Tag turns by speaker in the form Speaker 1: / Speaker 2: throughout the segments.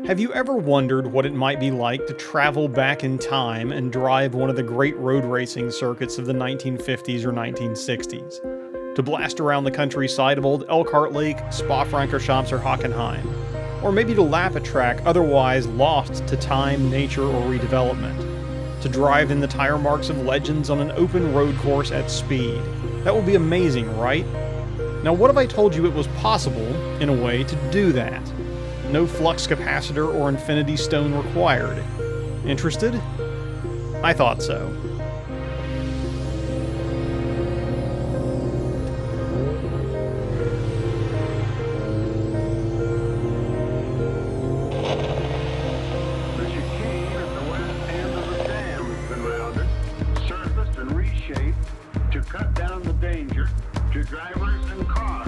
Speaker 1: Have you ever wondered what it might be like to travel back in time and drive one of the great road racing circuits of the 1950s or 1960s? To blast around the countryside of old Elkhart Lake, Spa-Francorchamps, or Hockenheim? Or maybe to lap a track otherwise lost to time, nature, or redevelopment? To drive in the tire marks of legends on an open road course at speed? That would be amazing, right? Now what if I told you it was possible, in a way, to do that? No flux capacitor or infinity stone required. Interested? I thought so.
Speaker 2: The chicane at the west end of the dam has been rounded, surfaced, and reshaped to cut down the danger to drivers and cars.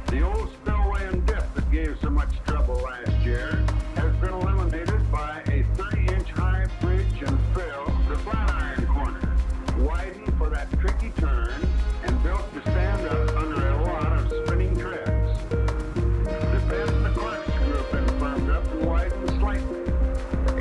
Speaker 2: The old spillway and dip that gave so much trouble last year has been eliminated by a 30-inch high bridge and fill the Flatiron Corner, widened for that tricky turn and built to stand up under a lot of spinning treads. The bend and the corkscrew have been firmed up and widened slightly.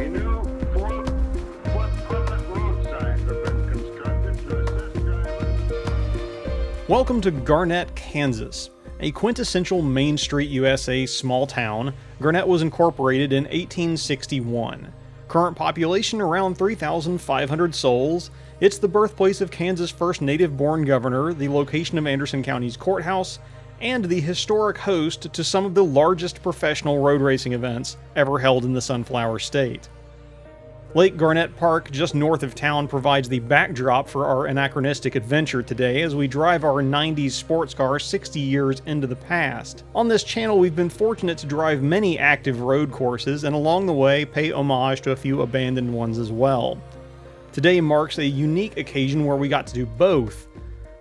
Speaker 2: A new 4-foot public road signs have been constructed to assist drivers.
Speaker 1: Welcome to Garnett, Kansas. A quintessential Main Street, USA small town, Garnett was incorporated in 1861. Current population around 3,500 souls. It's the birthplace of Kansas' first native-born governor, the location of Anderson County's courthouse, and the historic host to some of the largest professional road racing events ever held in the Sunflower State. Lake Garnett Park, just north of town, provides the backdrop for our anachronistic adventure today as we drive our 90s sports car 60 years into the past. On this channel, we've been fortunate to drive many active road courses and along the way pay homage to a few abandoned ones as well. Today marks a unique occasion where we got to do both.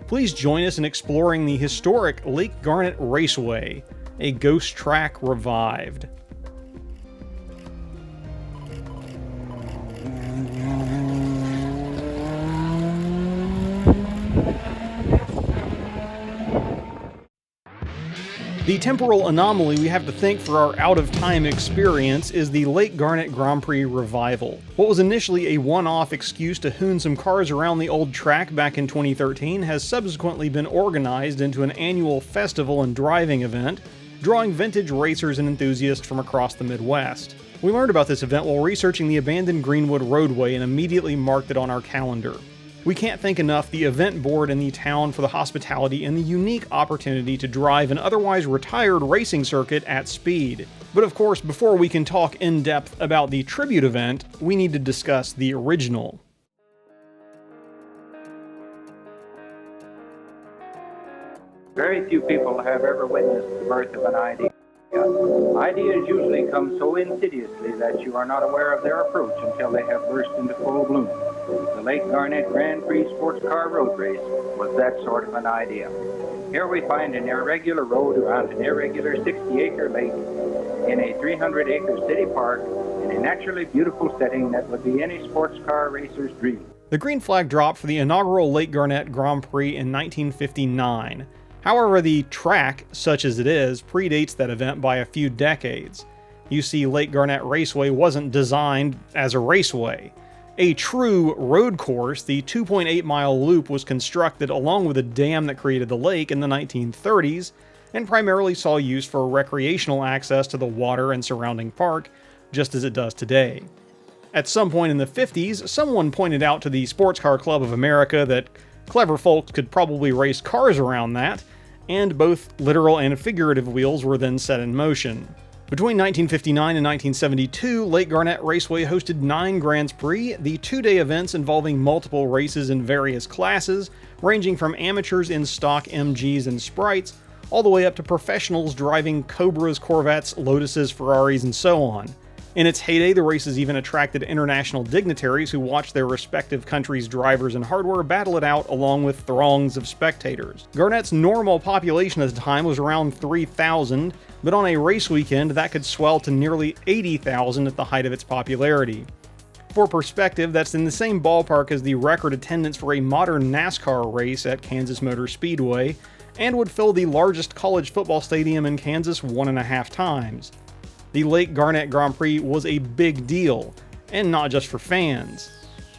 Speaker 1: Please join us in exploring the historic Lake Garnett Raceway, a ghost track revived. The temporal anomaly we have to thank for our out-of-time experience is the Lake Garnett Grand Prix Revival. What was initially a one-off excuse to hoon some cars around the old track back in 2013 has subsequently been organized into an annual festival and driving event, drawing vintage racers and enthusiasts from across the Midwest. We learned about this event while researching the abandoned Greenwood roadway and immediately marked it on our calendar. We can't thank enough the event board in the town for the hospitality and the unique opportunity to drive an otherwise retired racing circuit at speed. But of course, before we can talk in depth about the tribute event, we need to discuss the original.
Speaker 3: Very few people have ever witnessed the birth of an idea. Ideas usually come so insidiously that you are not aware of their approach until they have burst into full bloom. The Lake Garnett Grand Prix Sports Car Road Race was that sort of an idea. Here we find an irregular road around an irregular 60-acre lake in a 300-acre city park in a naturally beautiful setting that would be any sports car racer's dream.
Speaker 1: The green flag dropped for the inaugural Lake Garnett Grand Prix in 1959. However, the track, such as it is, predates that event by a few decades. You see, Lake Garnett Raceway wasn't designed as a raceway. A true road course, the 2.8-mile loop was constructed along with a dam that created the lake in the 1930s, and primarily saw use for recreational access to the water and surrounding park, just as it does today. At some point in the 50s, someone pointed out to the Sports Car Club of America that clever folks could probably race cars around that, and both literal and figurative wheels were then set in motion. Between 1959 and 1972, Lake Garnett Raceway hosted 9 Grands Prix, the 2-day events involving multiple races in various classes, ranging from amateurs in stock MGs and Sprites, all the way up to professionals driving Cobras, Corvettes, Lotuses, Ferraris, and so on. In its heyday, the races even attracted international dignitaries who watched their respective countries' drivers and hardware battle it out along with throngs of spectators. Garnett's normal population at the time was around 3,000, but on a race weekend that could swell to nearly 80,000 at the height of its popularity. For perspective, that's in the same ballpark as the record attendance for a modern NASCAR race at Kansas Motor Speedway, and would fill the largest college football stadium in Kansas 1.5 times. the Lake Garnett Grand Prix was a big deal, and not just for fans.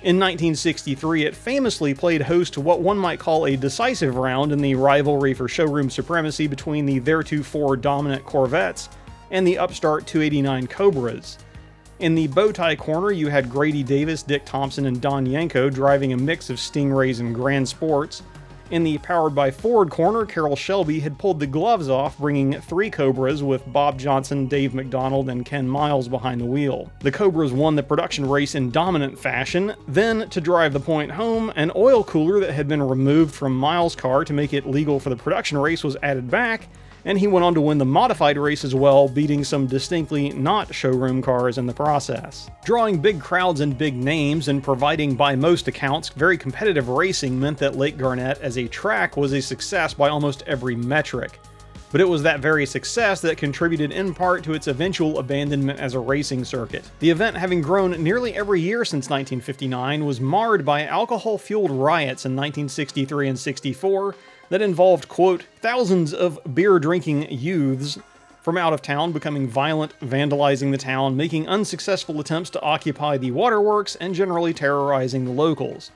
Speaker 1: In 1963, it famously played host to what one might call a decisive round in the rivalry for showroom supremacy between the theretofore dominant Corvettes and the upstart 289 Cobras. In the Bowtie corner, you had Grady Davis, Dick Thompson, and Don Yanko driving a mix of Stingrays and Grand Sports. In the powered by Ford corner, Carroll Shelby had pulled the gloves off, bringing 3 Cobras with Bob Johnson, Dave McDonald, and Ken Miles behind the wheel. The Cobras won the production race in dominant fashion. Then, to drive the point home, an oil cooler that had been removed from Miles' car to make it legal for the production race was added back, and he went on to win the modified race as well, beating some distinctly not showroom cars in the process. Drawing big crowds and big names and providing, by most accounts, very competitive racing meant that Lake Garnett as a track was a success by almost every metric. But it was that very success that contributed in part to its eventual abandonment as a racing circuit. The event, having grown nearly every year since 1959, was marred by alcohol-fueled riots in 1963 and 64, that involved, quote, thousands of beer-drinking youths from out of town becoming violent, vandalizing the town, making unsuccessful attempts to occupy the waterworks, and generally terrorizing the locals.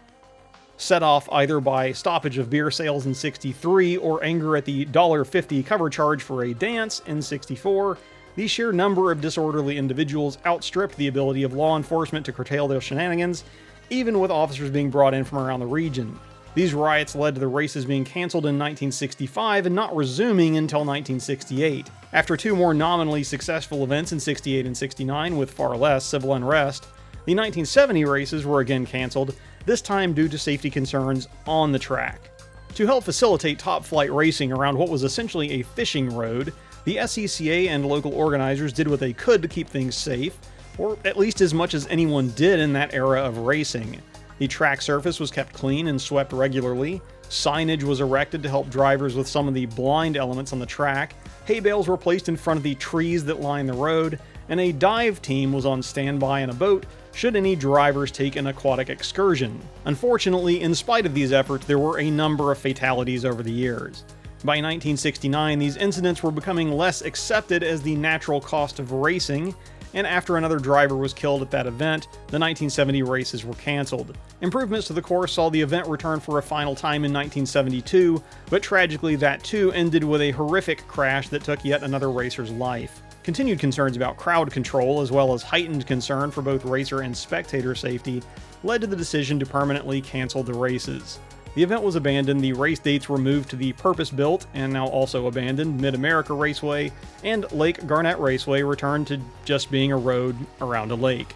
Speaker 1: Set off either by stoppage of beer sales in 63 or anger at the $1.50 cover charge for a dance in 64, the sheer number of disorderly individuals outstripped the ability of law enforcement to curtail their shenanigans, even with officers being brought in from around the region. These riots led to the races being cancelled in 1965 and not resuming until 1968. After 2 more nominally successful events in 68 and 69 with far less civil unrest, the 1970 races were again cancelled, this time due to safety concerns on the track. To help facilitate top-flight racing around what was essentially a fishing road, the SCCA and local organizers did what they could to keep things safe, or at least as much as anyone did in that era of racing. The track surface was kept clean and swept regularly, signage was erected to help drivers with some of the blind elements on the track, hay bales were placed in front of the trees that line the road, and a dive team was on standby in a boat should any drivers take an aquatic excursion. Unfortunately, in spite of these efforts, there were a number of fatalities over the years. By 1969, these incidents were becoming less accepted as the natural cost of racing, and after another driver was killed at that event, the 1970 races were cancelled. Improvements to the course saw the event return for a final time in 1972, but tragically that too ended with a horrific crash that took yet another racer's life. Continued concerns about crowd control, as well as heightened concern for both racer and spectator safety, led to the decision to permanently cancel the races. The event was abandoned, the race dates were moved to the purpose-built, and now also abandoned, Mid-America Raceway, and Lake Garnett Raceway returned to just being a road around a lake.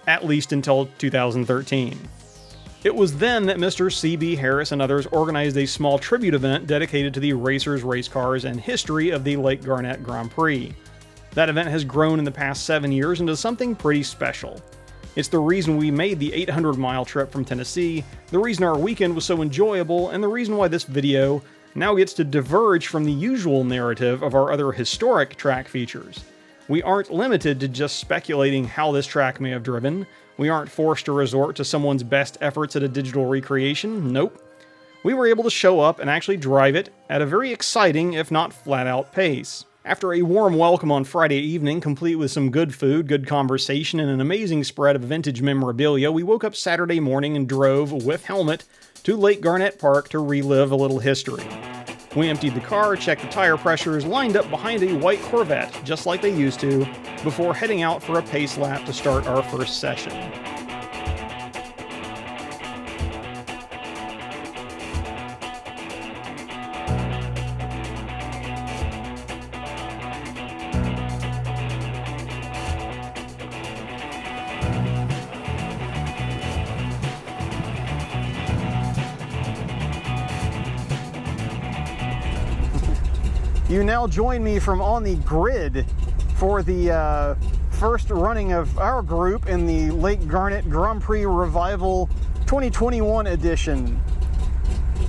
Speaker 1: At least until 2013. It was then that Mr. C.B. Harris and others organized a small tribute event dedicated to the racers, race cars, and history of the Lake Garnett Grand Prix. That event has grown in the past 7 years into something pretty special. It's the reason we made the 800-mile trip from Tennessee, the reason our weekend was so enjoyable, and the reason why this video now gets to diverge from the usual narrative of our other historic track features. We aren't limited to just speculating how this track may have driven. We aren't forced to resort to someone's best efforts at a digital recreation. Nope. We were able to show up and actually drive it at a very exciting, if not flat-out pace. After a warm welcome on Friday evening, complete with some good food, good conversation, and an amazing spread of vintage memorabilia, we woke up Saturday morning and drove, with helmet, to Lake Garnett Park to relive a little history. We emptied the car, checked the tire pressures, lined up behind a white Corvette, just like they used to, before heading out for a pace lap to start our first session. You now join me from on the grid for the first running of our group in the Lake Garnett Grand Prix Revival 2021 edition.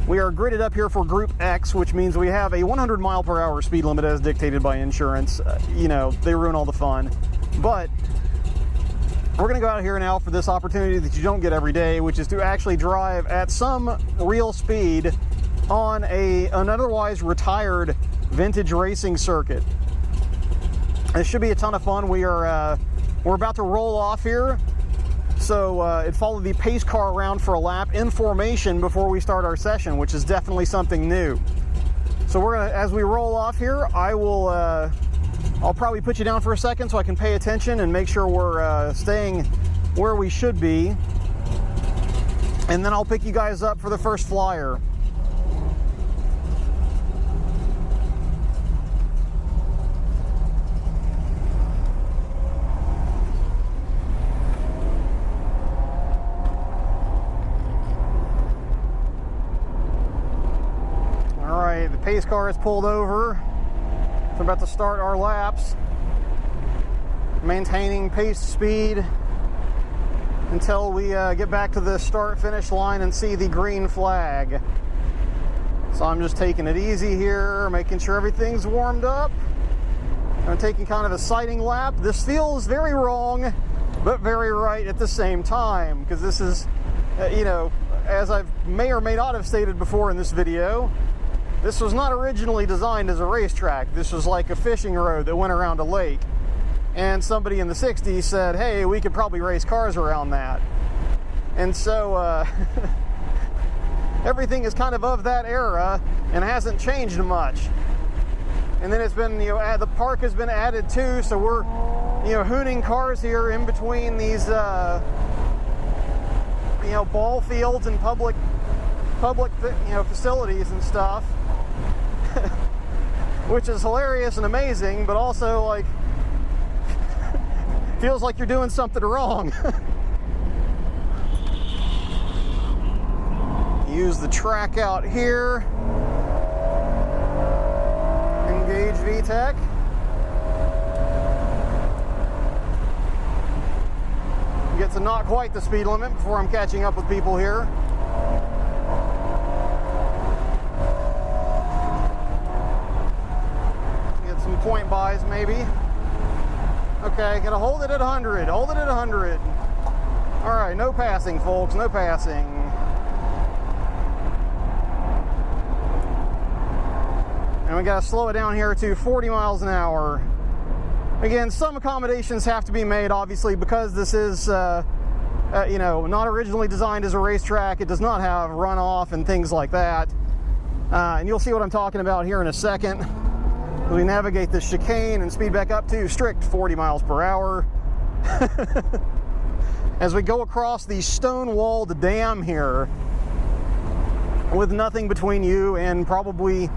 Speaker 1: We are gridded up here for Group X, which means we have a 100 mile per hour speed limit as dictated by insurance. You know, they ruin all the fun. But we're going to go out here now for this opportunity that you don't get every day, which is to actually drive at some real speed on an otherwise retired vintage racing circuit. This should be a ton of fun. We're about to roll off here. So it followed the pace car around for a lap in formation before we start our session, which is definitely something new. So we're gonna, as we roll off here, I'll probably put you down for a second so I can pay attention and make sure we're staying where we should be. And then I'll pick you guys up for the first flyer. The pace car is pulled over. So we're about to start our laps, maintaining pace speed until we get back to the start finish line and see the green flag. So I'm just taking it easy here, making sure everything's warmed up. I'm taking kind of a sighting lap. This feels very wrong, but very right at the same time, because this is, you know, as I may or may not have stated before in this video, this was not originally designed as a racetrack. This was like a fishing road that went around a lake. And somebody in the 60s said, hey, we could probably race cars around that. And so everything is kind of that era and hasn't changed much. And then it's been, you know, the park has been added too, so we're, you know, hooning cars here in between these, you know, ball fields and public, you know, facilities and stuff. Which is hilarious and amazing, but also like feels like you're doing something wrong. Use the track out here. Engage VTEC. Get to not quite the speed limit before I'm catching up with people here. Some point buys maybe. Okay, gonna hold it at 100. Hold it at 100. All right, no passing, folks. No passing. And we gotta slow it down here to 40 miles an hour. Again, some accommodations have to be made, obviously, because this is, you know, not originally designed as a racetrack. It does not have runoff and things like that. And you'll see what I'm talking about here in a second. We navigate the chicane and speed back up to strict 40 miles per hour. As we go across the stone-walled dam here with nothing between you and probably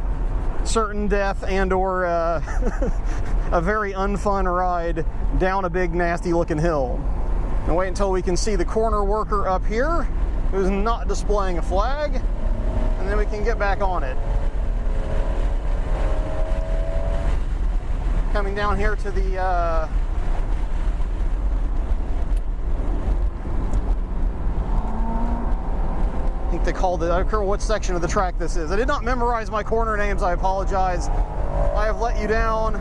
Speaker 1: certain death and or a very unfun ride down a big nasty looking hill. And wait until we can see the corner worker up here who's not displaying a flag, and then we can get back on it. Coming down here to the I think they called it, I don't care what section of the track this is. I did not memorize my corner names, I apologize. I have let you down.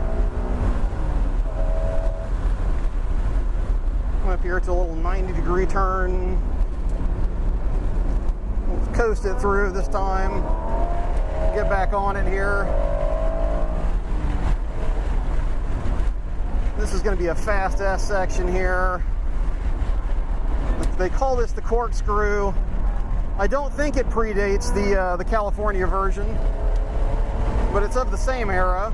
Speaker 1: Come up here to a little 90-degree turn. Let's coast it through this time. Get back on it here. This is going to be a fast S section here. They call this the corkscrew. I don't think it predates the California version, but it's of the same era.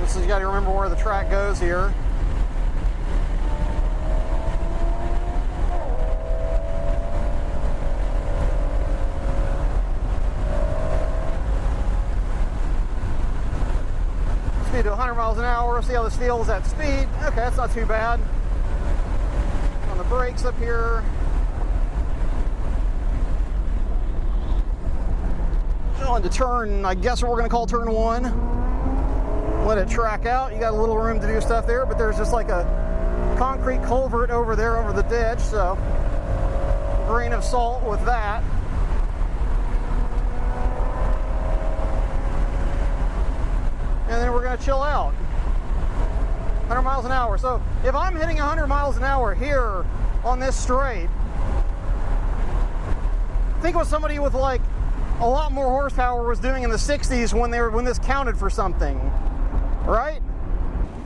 Speaker 1: This is, you got to remember where the track goes here. To 100 miles an hour, see how this feels at speed. Okay, that's not too bad. On the brakes up here. On to turn, I guess what we're going to call turn 1. Let it track out. You got a little room to do stuff there, but there's just like a concrete culvert over there over the ditch, so a grain of salt with that. And then we're going to chill out. 100 miles an hour. So if I'm hitting 100 miles an hour here on this straight, think of somebody with like a lot more horsepower was doing in the 60s when this counted for something, right?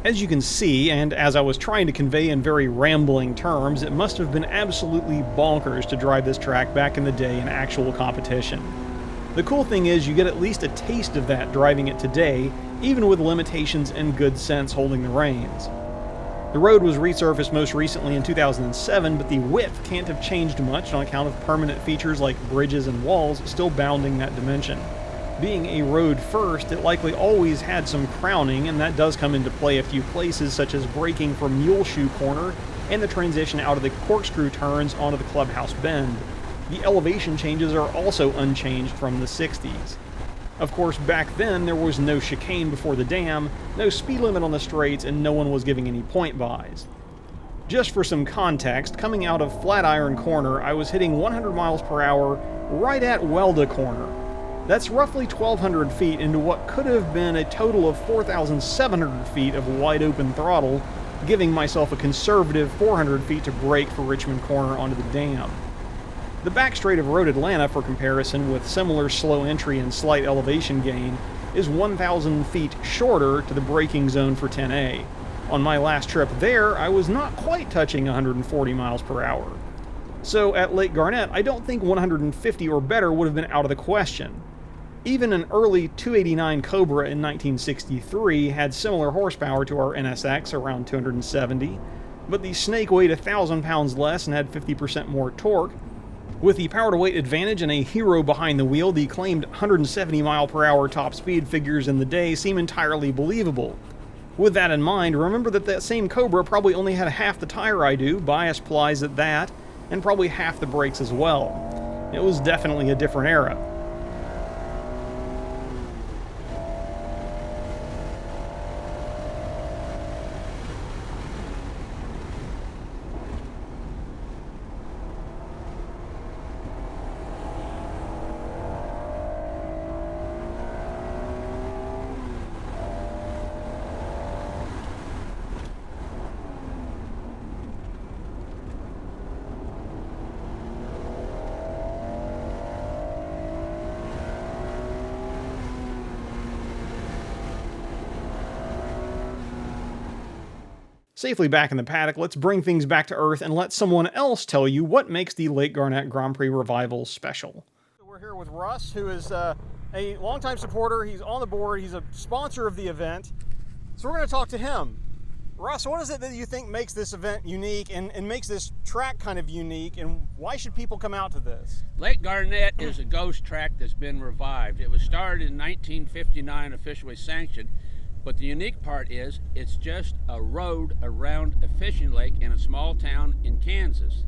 Speaker 1: As you can see, and as I was trying to convey in very rambling terms, it must have been absolutely bonkers to drive this track back in the day in actual competition. The cool thing is you get at least a taste of that driving it today, even with limitations and good sense holding the reins. The road was resurfaced most recently in 2007, but the width can't have changed much on account of permanent features like bridges and walls still bounding that dimension. Being a road first, it likely always had some crowning, and that does come into play a few places, such as braking from Muleshoe Corner and the transition out of the corkscrew turns onto the clubhouse bend. The elevation changes are also unchanged from the 60s. Of course, back then there was no chicane before the dam, no speed limit on the straights, and no one was giving any point bys. Just for some context, coming out of Flatiron Corner, I was hitting 100 miles per hour right at Welda Corner. That's roughly 1,200 feet into what could have been a total of 4,700 feet of wide open throttle, giving myself a conservative 400 feet to brake for Richmond Corner onto the dam. The back straight of Road Atlanta, for comparison, with similar slow entry and slight elevation gain, is 1,000 feet shorter to the braking zone for 10A. On my last trip there, I was not quite touching 140 miles per hour. So at Lake Garnett, I don't think 150 or better would have been out of the question. Even an early 289 Cobra in 1963 had similar horsepower to our NSX, around 270, but the Snake weighed 1,000 pounds less and had 50% more torque. With the power-to-weight advantage and a hero behind the wheel, the claimed 170 mile per hour top speed figures in the day seem entirely believable. With that in mind, remember that same Cobra probably only had half the tire I do, bias plies at that, and probably half the brakes as well. It was definitely a different era. Safely back in the paddock, let's bring things back to earth and let someone else tell you what makes the Lake Garnett Grand Prix Revival special. We're here with Russ, who is a longtime supporter. He's on the board. He's a sponsor of the event. So we're going to talk to him. Russ, what is it that you think makes this event unique and makes this track kind of unique, and why should people come out to this?
Speaker 4: Lake Garnett is a ghost track that's been revived. It was started in 1959, officially sanctioned. But the unique part is it's just a road around a fishing lake in a small town in Kansas.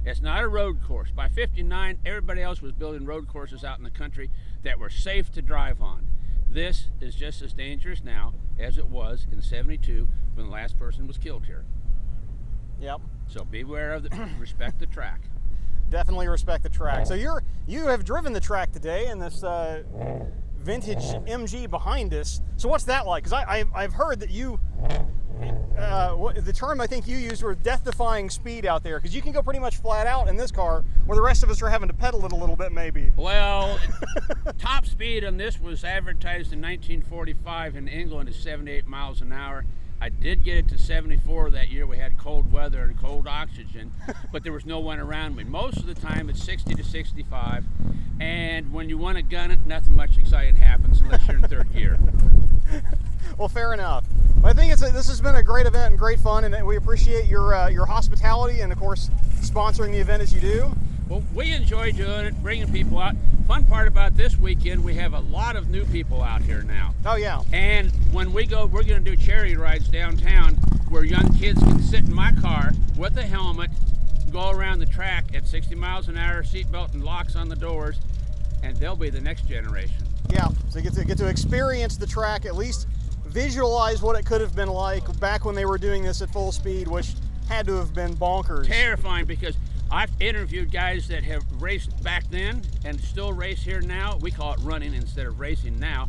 Speaker 4: It's not a road course. By 59, everybody else was building road courses out in the country that were safe to drive on. This is just as dangerous now as it was in 72 when the last person was killed here.
Speaker 1: Yep.
Speaker 4: So beware of respect the track.
Speaker 1: Definitely respect the track. So you have driven the track today in this vintage MG behind us. So what's that like? Because I've heard that you, the term I think you used was death-defying speed out there, because you can go pretty much flat out in this car where the rest of us are having to pedal it a little bit maybe.
Speaker 4: Well, top speed on this was advertised in 1945 in England at 78 miles an hour. I did get it to 74 that year. We had cold weather and cold oxygen, but there was no one around me. Most of the time it's 60 to 65, and when you want to gun it, nothing much exciting happens unless you're in third gear.
Speaker 1: Well, fair enough. But I think this has been a great event and great fun, and we appreciate your hospitality and, of course, sponsoring the event as you do.
Speaker 4: Well, we enjoy doing it, bringing people out. Fun part about this weekend, we have a lot of new people out here now.
Speaker 1: Oh, yeah.
Speaker 4: And when we go, we're going to do charity rides downtown where young kids can sit in my car with a helmet, go around the track at 60 miles an hour, seatbelt and locks on the doors, and they'll be the next generation.
Speaker 1: Yeah, so you get to experience the track, at least visualize what it could have been like back when they were doing this at full speed, which had to have been bonkers.
Speaker 4: Terrifying, because I've interviewed guys that have raced back then and still race here now. We call it running instead of racing now.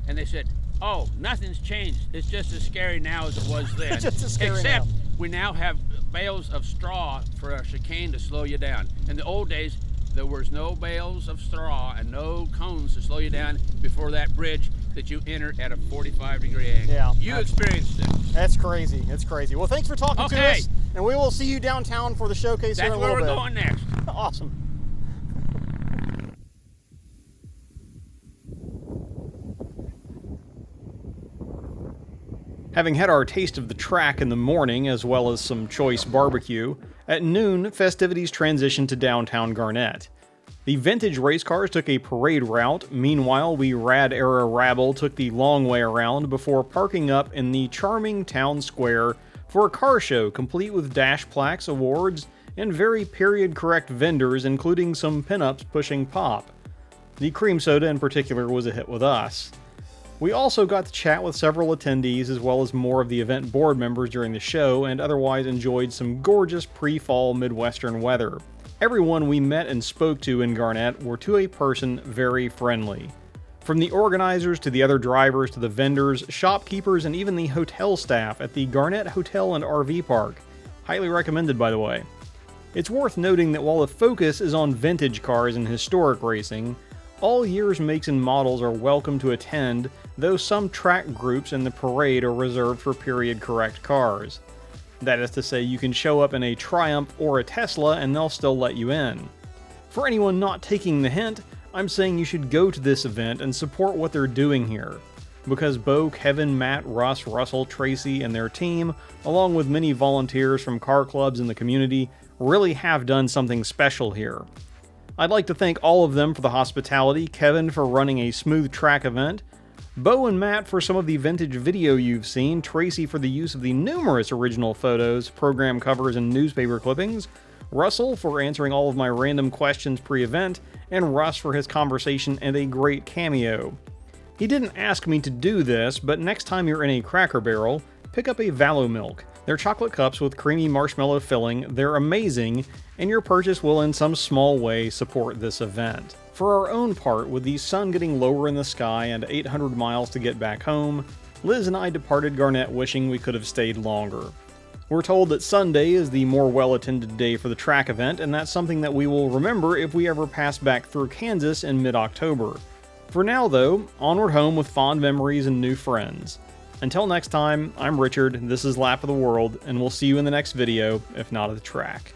Speaker 4: And they said, oh, nothing's changed. It's just as scary now as it was then.
Speaker 1: Just as scary
Speaker 4: Except
Speaker 1: now.
Speaker 4: we now have bales of straw for a chicane to slow you down. In the old days, there was no bales of straw and no cones to slow you down before that bridge that you enter at a 45-degree angle.
Speaker 1: Yeah,
Speaker 4: You experienced it.
Speaker 1: That's crazy. It's crazy. Well, thanks for talking to
Speaker 4: Okay.
Speaker 1: us, and we will see you downtown for the showcase here in
Speaker 4: That's
Speaker 1: a
Speaker 4: where
Speaker 1: little
Speaker 4: we're
Speaker 1: bit.
Speaker 4: going next.
Speaker 1: Awesome. Having had our taste of the track in the morning, as well as some choice barbecue, at noon, festivities transitioned to downtown Garnett. The vintage race cars took a parade route. Meanwhile, we rad-era rabble took the long way around before parking up in the charming town square for a car show complete with dash plaques, awards, and very period-correct vendors, including some pinups pushing pop. The cream soda in particular was a hit with us. We also got to chat with several attendees as well as more of the event board members during the show, and otherwise enjoyed some gorgeous pre-fall Midwestern weather. Everyone we met and spoke to in Garnett were to a person very friendly. From the organizers to the other drivers to the vendors, shopkeepers, and even the hotel staff at the Garnett Hotel and RV Park. Highly recommended, by the way. It's worth noting that while the focus is on vintage cars and historic racing, all years, makes, and models are welcome to attend, though some track groups in the parade are reserved for period-correct cars. That is to say, you can show up in a Triumph or a Tesla and they'll still let you in. For anyone not taking the hint, I'm saying you should go to this event and support what they're doing here. Because Bo, Kevin, Matt, Russ, Russell, Tracy, and their team, along with many volunteers from car clubs in the community, really have done something special here. I'd like to thank all of them for the hospitality, Kevin for running a smooth track event, Bo and Matt for some of the vintage video you've seen, Tracy for the use of the numerous original photos, program covers, and newspaper clippings, Russell for answering all of my random questions pre-event, and Russ for his conversation and a great cameo. He didn't ask me to do this, but next time you're in a Cracker Barrel, pick up a Valo Milk. They're chocolate cups with creamy marshmallow filling, they're amazing, and your purchase will in some small way support this event. For our own part, with the sun getting lower in the sky and 800 miles to get back home, Liz and I departed Garnett wishing we could have stayed longer. We're told that Sunday is the more well-attended day for the track event, and that's something that we will remember if we ever pass back through Kansas in mid-October. For now, though, onward home with fond memories and new friends. Until next time, I'm Richard, this is Lap of the World, and we'll see you in the next video, if not at the track.